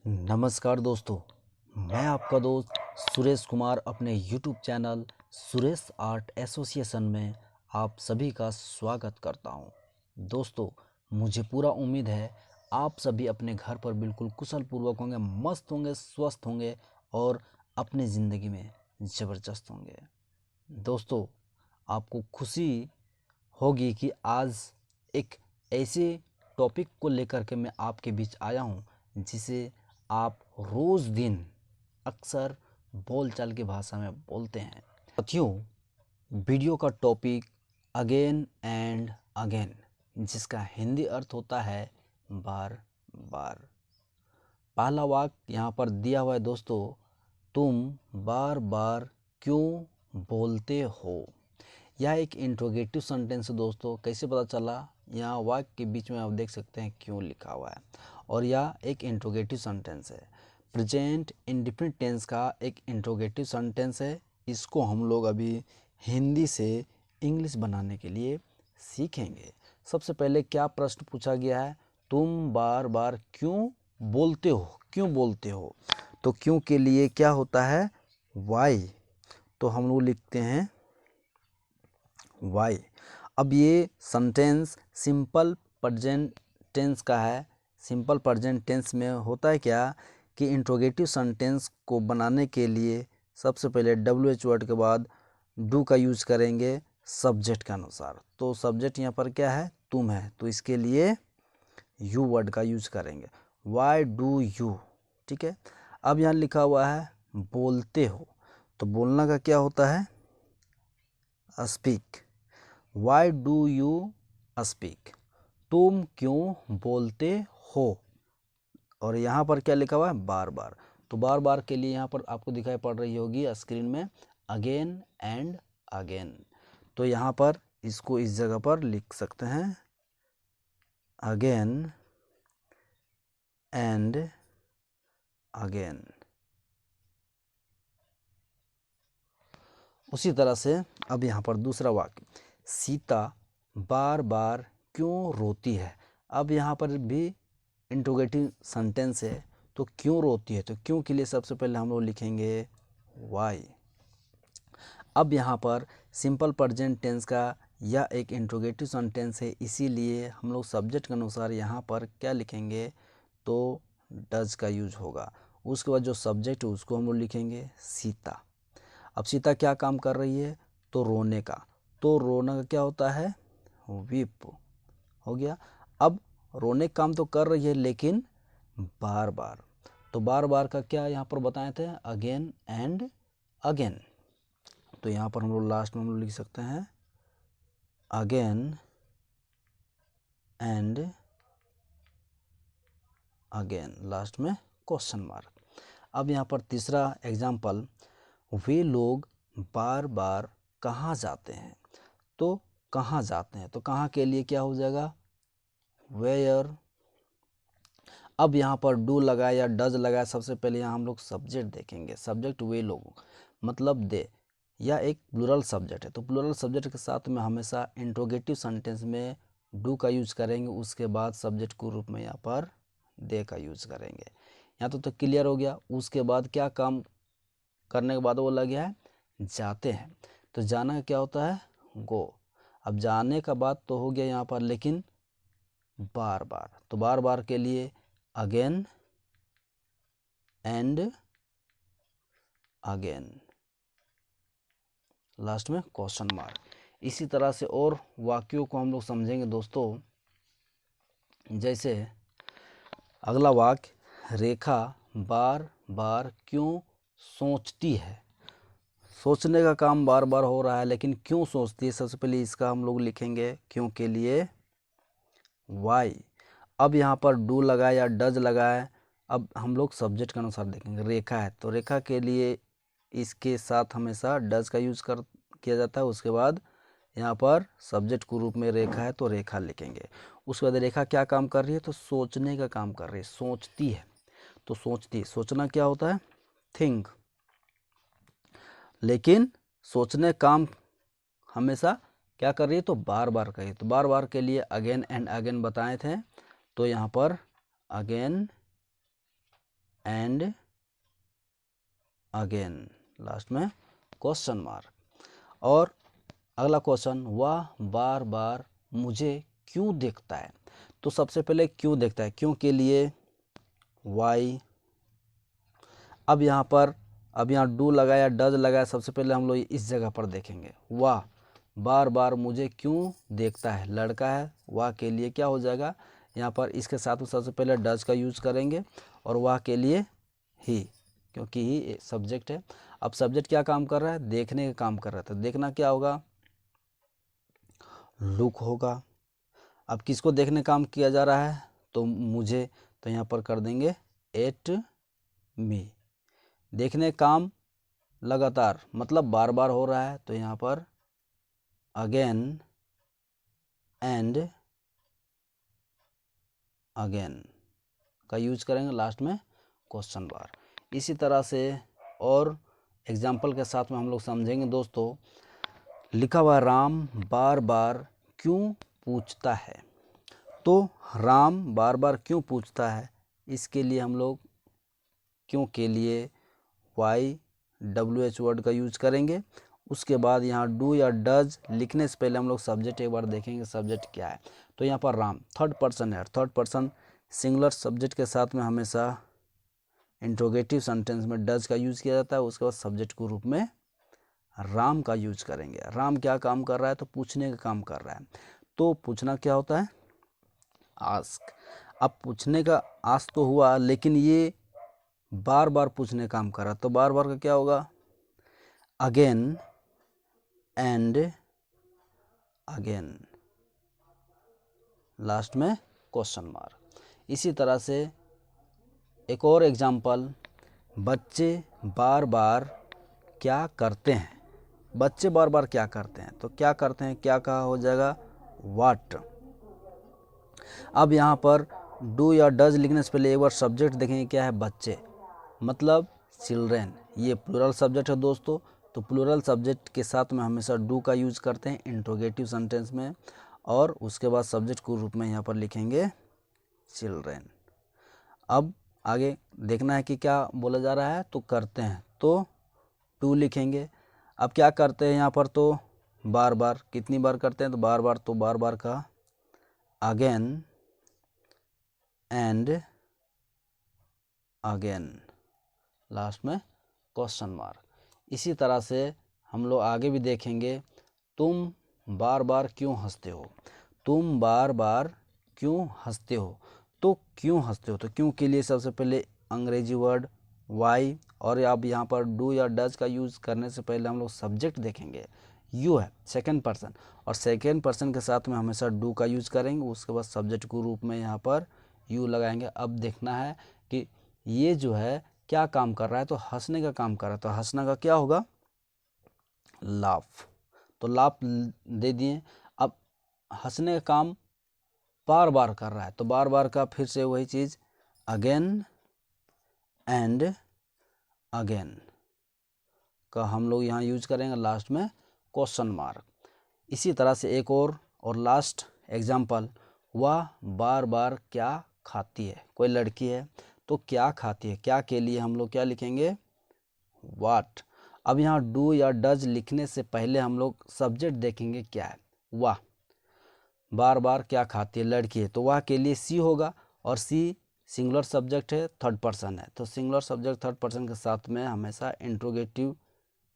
नमस्कार दोस्तों, मैं आपका दोस्त सुरेश कुमार अपने YouTube channel Suresh art association में आप सभी का स्वागत करता हूं। दोस्तों, मुझे पूरा उम्मीद है आप सभी अपने घर पर बिल्कुल कुशल पूर्वक होंगे, मस्त होंगे, स्वस्थ होंगे और अपनी ज़िंदगी में ज़बरदस्त होंगे। दोस्तों, आपको खुशी होगी कि आज एक ऐसे टॉपिक को लेकर के मैं आपके बीच आया हूं जिसे आप रोज़ दिन अक्सर बोलचाल की भाषा में बोलते हैं। साथियों, वीडियो का टॉपिक अगेन एंड अगेन, जिसका हिंदी अर्थ होता है बार बार। पहला वाक्य यहाँ पर दिया हुआ है दोस्तों, तुम बार बार क्यों बोलते हो। यह एक इंट्रोगेटिव सेंटेंस है दोस्तों। कैसे पता चला? यहाँ वाक्य के बीच में आप देख सकते हैं क्यों लिखा हुआ है और यह एक इंट्रोगेटिव सेंटेंस है। प्रेजेंट इंडेफिनिट टेंस का एक इंट्रोगेटिव सेंटेंस है। इसको हम लोग अभी हिंदी से इंग्लिश बनाने के लिए सीखेंगे। सबसे पहले क्या प्रश्न पूछा गया है? तुम बार बार क्यों बोलते हो, क्यों बोलते हो। तो क्यों के लिए क्या होता है? वाई। तो हम लोग लिखते हैं वाई। अब ये सेंटेंस सिंपल प्रेजेंट टेंस का है। सिंपल प्रेजेंट टेंस में होता है क्या कि इंट्रोगेटिव सेंटेंस को बनाने के लिए सबसे पहले WH वर्ड के बाद डू का यूज करेंगे सब्जेक्ट के अनुसार। तो सब्जेक्ट यहाँ पर क्या है? तुम है, तो इसके लिए यू वर्ड का यूज करेंगे। वाई डू यू, ठीक है। अब यहाँ लिखा हुआ है बोलते हो, तो बोलना का क्या होता है? Speak. Why do you speak, तुम क्यों बोलते हो। और यहाँ पर क्या लिखा हुआ है? बार बार। तो बार बार के लिए यहाँ पर आपको दिखाई पड़ रही होगी स्क्रीन में अगेन एंड अगेन। तो यहाँ पर इसको इस जगह पर लिख सकते हैं अगेन एंड अगेन। उसी तरह से अब यहाँ पर दूसरा वाक्य, सीता बार बार क्यों रोती है। अब यहाँ पर भी इंट्रोगेटिव सेंटेंस है, तो क्यों रोती है, तो क्यों के लिए सबसे पहले हम लोग लिखेंगे वाई। अब यहाँ पर सिंपल प्रेजेंट टेंस का यह एक इंट्रोगेटिव सेंटेंस है, इसीलिए हम लोग सब्जेक्ट के अनुसार यहाँ पर क्या लिखेंगे? तो डज का यूज होगा। उसके बाद जो सब्जेक्ट है उसको हम लोग लिखेंगे सीता। अब सीता क्या काम कर रही है? तो रोने का। तो रोना का क्या होता है? वीप हो गया। अब रोने का काम तो कर रही है लेकिन बार बार। तो बार बार का क्या यहाँ पर बताए थे? Again and again. तो यहाँ पर हम लोग लास्ट में हम लोग लिख सकते हैं अगेन एंड अगेन, लास्ट में क्वेश्चन मार्क। अब यहाँ पर तीसरा एग्जाम्पल, वे लोग बार बार कहाँ जाते हैं। तो कहाँ जाते हैं, तो कहाँ के लिए क्या हो जाएगा? वेयर। अब यहाँ पर डू लगाया या डज लगाया, सबसे पहले यहाँ हम लोग सब्जेक्ट देखेंगे। सब्जेक्ट वे लोग मतलब दे, या एक प्लूरल सब्जेक्ट है। तो प्लूरल सब्जेक्ट के साथ में हमेशा इंट्रोगेटिव सेंटेंस में डू का यूज करेंगे, उसके बाद सब्जेक्ट के रूप में यहाँ पर दे का यूज करेंगे। यहाँ तो क्लियर हो गया। उसके बाद क्या काम करने के बाद वो लग गया है जाते हैं। तो जाना का क्या होता है? गो। अब जाने का बात तो हो गया यहाँ पर, लेकिन बार बार, तो बार बार के लिए अगेन एंड अगेन, लास्ट में क्वेश्चन मार्क। इसी तरह से और वाक्यों को हम लोग समझेंगे दोस्तों। जैसे अगला वाक्य, रेखा बार बार क्यों सोचती है। सोचने का काम बार बार हो रहा है, लेकिन क्यों सोचती है? सबसे पहले इसका हम लोग लिखेंगे क्यों के लिए वाई। अब यहाँ पर डू लगाए या डज लगाए, अब हम लोग सब्जेक्ट के अनुसार देखेंगे। रेखा है तो रेखा के लिए इसके साथ हमेशा डज का यूज किया जाता है। उसके बाद यहाँ पर सब्जेक्ट के रूप में रेखा है तो रेखा लिखेंगे। उसके बाद रेखा क्या काम कर रही है? तो सोचने का काम कर रही है, सोचती है। तो सोचती, सोचना क्या होता है? थिंक। लेकिन सोचने काम हमेशा क्या कर रही है? तो बार बार कर रही है। तो बार बार के लिए अगेन एंड अगेन बताए थे। तो यहाँ पर अगेन एंड अगेन, लास्ट में क्वेश्चन मार्क। और अगला क्वेश्चन, वह बार बार मुझे क्यों देखता है। तो सबसे पहले क्यों देखता है, क्यों के लिए वाई। अब यहाँ डू लगाया, डज लगाया, सबसे पहले हम लोग इस जगह पर देखेंगे। वह बार बार मुझे क्यों देखता है, लड़का है, वह के लिए क्या हो जाएगा, यहाँ पर इसके साथ में सबसे पहले डज का यूज करेंगे और वह के लिए ही, क्योंकि ही सब्जेक्ट है। अब सब्जेक्ट क्या काम कर रहा है, देखने का काम कर रहा है, तो देखना क्या होगा, लुक होगा। अब किसको देखने काम किया जा रहा है, तो मुझे, तो यहाँ पर कर देंगे एट मी। देखने काम लगातार मतलब बार बार हो रहा है, तो यहाँ पर अगेन एंड अगेन का यूज करेंगे, लास्ट में क्वेश्चन मार्क। इसी तरह से और एग्जाम्पल के साथ में हम लोग समझेंगे दोस्तों। लिखा हुआ, राम बार बार क्यों पूछता है। तो राम बार बार क्यों पूछता है, इसके लिए हम लोग क्यों के लिए वाई डब्ल्यू एच वर्ड का यूज करेंगे। उसके बाद यहाँ डू या डज लिखने से पहले हम लोग सब्जेक्ट एक बार देखेंगे, सब्जेक्ट क्या है। तो यहाँ पर राम थर्ड पर्सन है, थर्ड पर्सन सिंगुलर सब्जेक्ट के साथ में हमेशा इंट्रोगेटिव सेंटेंस में डज का यूज किया जाता है। उसके बाद सब्जेक्ट के रूप में राम का यूज करेंगे। राम क्या काम कर रहा है, तो पूछने का काम कर रहा है। तो पूछना क्या होता है, आस्क। अब पूछने का आस्क तो हुआ, लेकिन ये बार बार पूछने काम कर रहा है, तो बार बार का क्या होगा, अगेन एंड अगेन, लास्ट में क्वेश्चन मार्क। इसी तरह से एक और एग्जाम्पल, बच्चे बार बार क्या करते हैं। बच्चे बार बार क्या करते हैं, तो क्या करते हैं, क्या कहा हो जाएगा, व्हाट। अब यहाँ पर डू या डज लिखने से पहले एक बार सब्जेक्ट देखेंगे, क्या है, बच्चे मतलब चिल्ड्रेन। ये प्लूरल सब्जेक्ट है दोस्तों, तो प्लूरल सब्जेक्ट के साथ में हमेशा डू का यूज करते हैं इंट्रोगेटिव सेंटेंस में, और उसके बाद सब्जेक्ट के रूप में यहाँ पर लिखेंगे चिल्ड्रेन। अब आगे देखना है कि क्या बोला जा रहा है, तो करते हैं, तो टू लिखेंगे। अब क्या करते हैं यहाँ पर, तो बार बार, कितनी बार करते हैं, तो बार बार, तो बार बार का अगेन एंड अगेन, लास्ट में क्वेश्चन मार्क। इसी तरह से हम लोग आगे भी देखेंगे, तुम बार बार क्यों हंसते हो। तुम बार बार क्यों हंसते हो, तो क्यों हंसते हो, तो क्यों के लिए सबसे पहले अंग्रेजी वर्ड वाई, और अब यहाँ पर डू या डज का यूज करने से पहले हम लोग सब्जेक्ट देखेंगे, यू है सेकंड पर्सन, और सेकंड पर्सन के साथ में हमेशा डू का यूज करेंगे। उसके बाद सब्जेक्ट के रूप में यहाँ पर यू लगाएंगे। अब देखना है कि ये जो है क्या काम कर रहा है, तो हंसने का काम कर रहा है, तो हंसना का क्या होगा, लाफ। तो लाफ दे दिए। अब हंसने का काम बार बार कर रहा है, तो बार बार का फिर से वही चीज, अगेन एंड अगेन का हम लोग यहाँ यूज करेंगे, लास्ट में क्वेश्चन मार्क। इसी तरह से एक और लास्ट एग्जाम्पल, वह बार बार क्या खाती है। कोई लड़की है तो क्या खाती है, क्या के लिए हम लोग क्या लिखेंगे, वाट। अब यहाँ डू या डज लिखने से पहले हम लोग सब्जेक्ट देखेंगे, क्या है, वाह। बार बार क्या खाती है, लड़की है, तो वह के लिए सी होगा, और सी सिंगुलर सब्जेक्ट है, थर्ड पर्सन है, तो सिंगुलर सब्जेक्ट थर्ड पर्सन के साथ में हमेशा इंट्रोगेटिव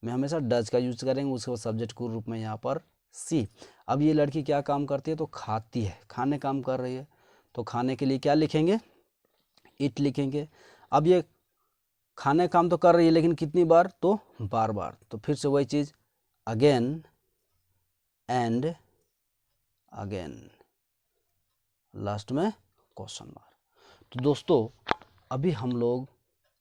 में हमेशा डज का यूज करेंगे। उसके बाद सब्जेक्ट के रूप में यहाँ पर सी। अब ये लड़की क्या काम करती है, तो खाती है, खाने काम कर रही है, तो खाने के लिए क्या लिखेंगे, इट लिखेंगे। अब ये खाने काम तो कर रही है, लेकिन कितनी बार, तो बार बार, तो फिर से वही चीज, अगेन एंड अगेन, लास्ट में क्वेश्चन मार्क। तो दोस्तों अभी हम लोग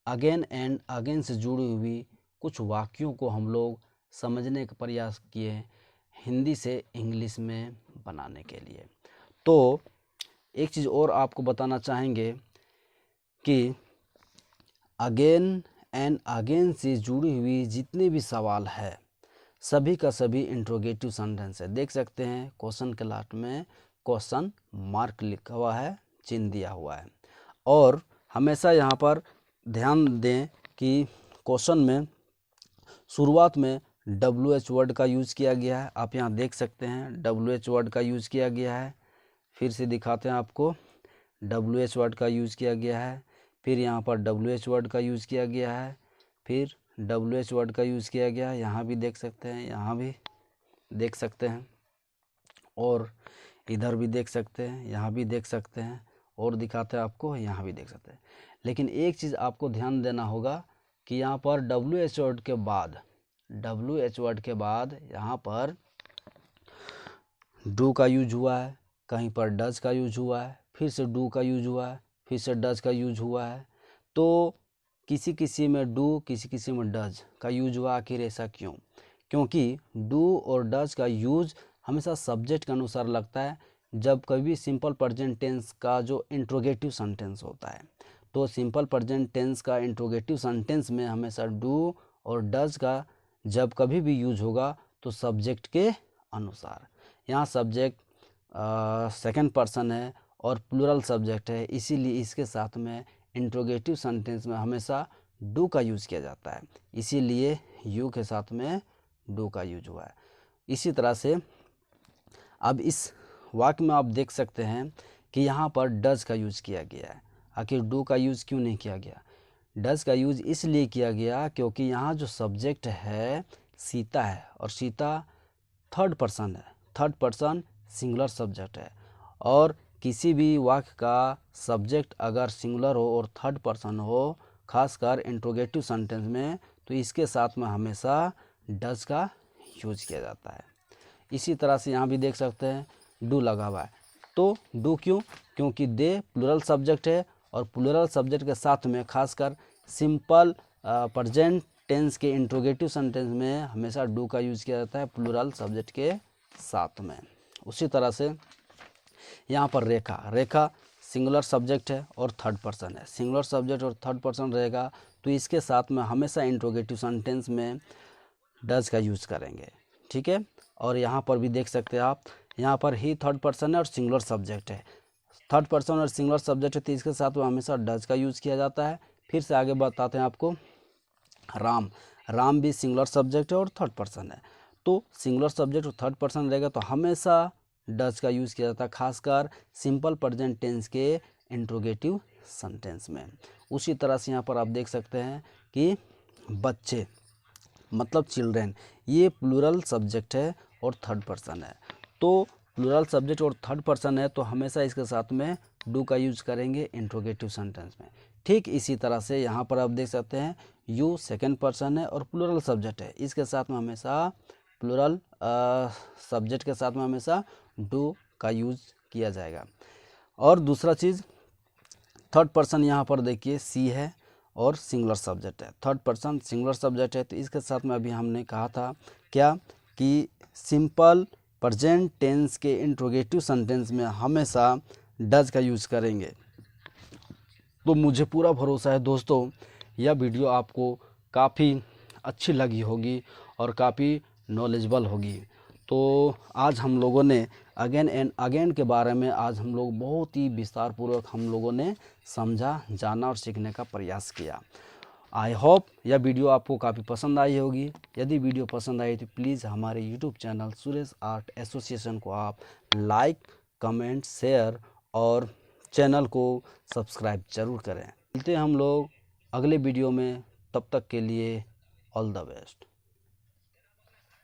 अगेन एंड अगेन से जुड़ी हुई कुछ वाक्यों को हम लोग समझने का प्रयास किए हिंदी से इंग्लिश में बनाने के लिए। तो एक चीज़ और आपको बताना चाहेंगे कि अगेन एंड अगेन से जुड़ी हुई जितने भी सवाल है, सभी का सभी इंट्रोगेटिव सेंटेंस है। देख सकते हैं क्वेश्चन के लास्ट में क्वेश्चन मार्क लिखा हुआ है, चिन्ह दिया हुआ है, और हमेशा यहाँ पर ध्यान दें कि क्वेश्चन में शुरुआत में WH वर्ड का यूज़ किया गया है। आप यहाँ देख सकते हैं WH वर्ड का यूज़ किया गया है। फिर से दिखाते हैं आपको, WH वर्ड का यूज़ किया गया है। फिर यहाँ पर WH वर्ड का यूज़ किया गया है। फिर WH वर्ड का यूज़ किया गया है। यहाँ भी देख सकते हैं, यहाँ भी देख सकते हैं, और इधर भी देख सकते हैं, यहाँ भी देख सकते हैं, और दिखाते हैं आपको, यहाँ भी देख सकते हैं। लेकिन एक चीज़ आपको ध्यान देना होगा कि यहाँ पर WH वर्ड के बाद यहाँ पर डू का यूज हुआ है, कहीं पर डज का यूज हुआ है, फिर से डू का यूज हुआ है, फिर से डज का यूज हुआ है। तो किसी किसी में डू, किसी किसी में डज का यूज हुआ। आखिर ऐसा क्यों? क्योंकि डू और डज का यूज हमेशा सब्जेक्ट के अनुसार लगता है। जब कभी सिंपल प्रेजेंट टेंस का जो इंट्रोगेटिव सेंटेंस होता है, तो सिंपल प्रेजेंट टेंस का इंट्रोगेटिव सेंटेंस में हमेशा डू और डज का जब कभी भी यूज होगा तो सब्जेक्ट के अनुसार। यहाँ सब्जेक्ट सेकंड पर्सन है और प्लूरल सब्जेक्ट है, इसीलिए इसके साथ में इंट्रोगेटिव सेंटेंस में हमेशा डू का यूज़ किया जाता है, इसीलिए यू के साथ में डू का यूज हुआ है। इसी तरह से अब इस वाक्य में आप देख सकते हैं कि यहाँ पर डज का यूज़ किया गया है। आखिर डू का यूज़ क्यों नहीं किया गया? डज का यूज़ इसलिए किया गया क्योंकि यहाँ जो सब्जेक्ट है सीता है, और सीता थर्ड पर्सन है। थर्ड पर्सन सिंगुलर सब्जेक्ट है, और किसी भी वाक्य का सब्जेक्ट अगर सिंगुलर हो और थर्ड पर्सन हो, खासकर इंट्रोगेटिव सेंटेंस में, तो इसके साथ में हमेशा डज का यूज किया जाता है। इसी तरह से यहाँ भी देख सकते हैं डू लगा हुआ है। तो डू क्यों? क्योंकि दे प्लूरल सब्जेक्ट है, और प्लूरल सब्जेक्ट के साथ में खासकर सिंपल प्रेजेंट टेंस के इंट्रोगेटिव सेंटेंस में हमेशा डू का यूज़ किया जाता है प्लूरल सब्जेक्ट के साथ में। उसी तरह से यहाँ पर रेखा सिंगुलर सब्जेक्ट है और थर्ड पर्सन है। सिंगुलर सब्जेक्ट और थर्ड पर्सन रहेगा तो इसके साथ में हमेशा इंट्रोगेटिव सेंटेंस में डज का यूज़ करेंगे, ठीक है। और यहाँ पर भी देख सकते हैं आप, यहाँ पर ही थर्ड पर्सन है और सिंगुलर सब्जेक्ट है। थर्ड पर्सन और सिंगुलर सब्जेक्ट है तो इसके साथ में हमेशा डज का यूज़ किया जाता है। फिर से आगे बताते हैं आपको, राम भी सिंगुलर सब्जेक्ट है और थर्ड पर्सन है। तो सिंगुलर सब्जेक्ट और थर्ड पर्सन रहेगा तो हमेशा डज का यूज़ किया जाता है, खासकर सिंपल प्रेजेंट टेंस के इंट्रोगेटिव सेंटेंस में। उसी तरह से यहाँ पर आप देख सकते हैं कि बच्चे मतलब चिल्ड्रेन, ये प्लूरल सब्जेक्ट है और थर्ड पर्सन है। तो प्लूरल सब्जेक्ट और थर्ड पर्सन है तो हमेशा इसके साथ में डू का यूज करेंगे इंट्रोगेटिव सेंटेंस में। ठीक इसी तरह से यहाँ पर आप देख सकते हैं यू सेकंड पर्सन है और प्लूरल सब्जेक्ट है, इसके साथ में हमेशा प्लूरल सब्जेक्ट के साथ में हमेशा डू का यूज किया जाएगा। और दूसरा चीज़, थर्ड पर्सन यहाँ पर देखिए सी है और सिंगुलर सब्जेक्ट है। थर्ड पर्सन सिंगुलर सब्जेक्ट है तो इसके साथ में अभी हमने कहा था क्या कि सिंपल प्रेजेंट टेंस के इंट्रोगेटिव सेंटेंस में हमेशा डज का यूज़ करेंगे। तो मुझे पूरा भरोसा है दोस्तों यह वीडियो आपको काफ़ी अच्छी लगी होगी और काफ़ी नॉलेजेबल होगी। तो आज हम लोगों ने अगेन एंड अगेन के बारे में आज हम लोग बहुत ही विस्तार पूर्वक हम लोगों ने समझा, जाना और सीखने का प्रयास किया। आई होप यह वीडियो आपको काफ़ी पसंद आई होगी। यदि वीडियो पसंद आई तो प्लीज़ हमारे YouTube channel Suresh art association को आप लाइक, कमेंट, शेयर और चैनल को सब्सक्राइब जरूर करें। मिलते हैं हम लोग अगले वीडियो में, तब तक के लिए ऑल द बेस्ट।